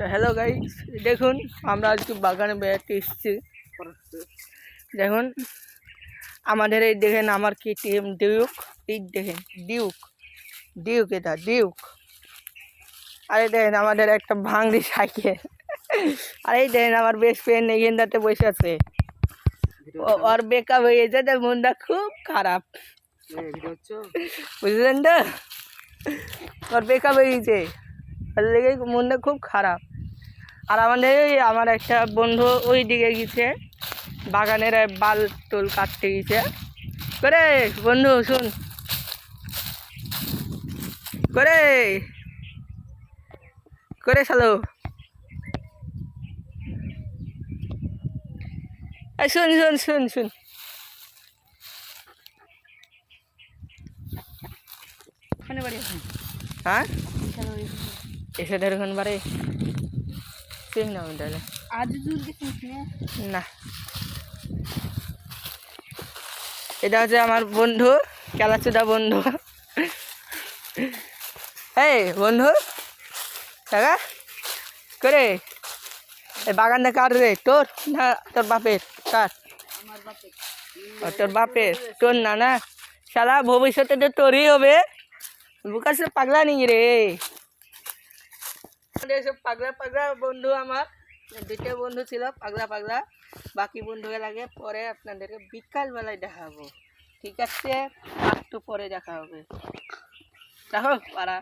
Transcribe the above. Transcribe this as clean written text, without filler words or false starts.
তো hello guys, দেখুন আমরা আজকে বাগানে বেড়াতে এসেছি। দেখুন আমাদের এই দেখেন আমার KTM ডিউক, এই দেখেন ডিউক ডিউক এটা ডিউক। আরে দেখেন আমাদের একটা ভাঙড়ি সাইকেল। আর এই দেখেন আমার বেস্ট ফ্রেন্ড এখানটাতে বসে আছে। ওর বেকআপ হয়ে গেছে, তার মনটা খুব খারাপ, বুঝলেন তো? ওর বেকআপ হয়ে গেছে, তার লেগে মনটা খুব খারাপ। আর আমার একটা বন্ধু ওই দিকে গেছে, বাগানের বাল টোল কাটতে গেছে। করে বন্ধু শুন, করে করে চলো, শুন শুন শুন শুন হ্যাঁ এসে ধরুন বারে ঠিক না তাহলে না। এটা হচ্ছে আমার বন্ধু, খেলাচুদা বন্ধু। এই বন্ধু টাকা করে এই বাগানটা কার রে, তোর না তোর বাপের? কার? তোর বাপের? তোর না না শালা, ভবিষ্যতে তো তোরই হবে। বুকার সে পাগলা নেই রে। সব পাগলা পাগলা বন্ধু, আমার দুইটা বন্ধু ছিল পাগলা পাগলা। বাকি বন্ধুকে লাগে পরে আপনাদেরকে বিকালবেলায় দেখাবো, ঠিক আছে? একটু পরে দেখা হবে, দেখো পাড়া।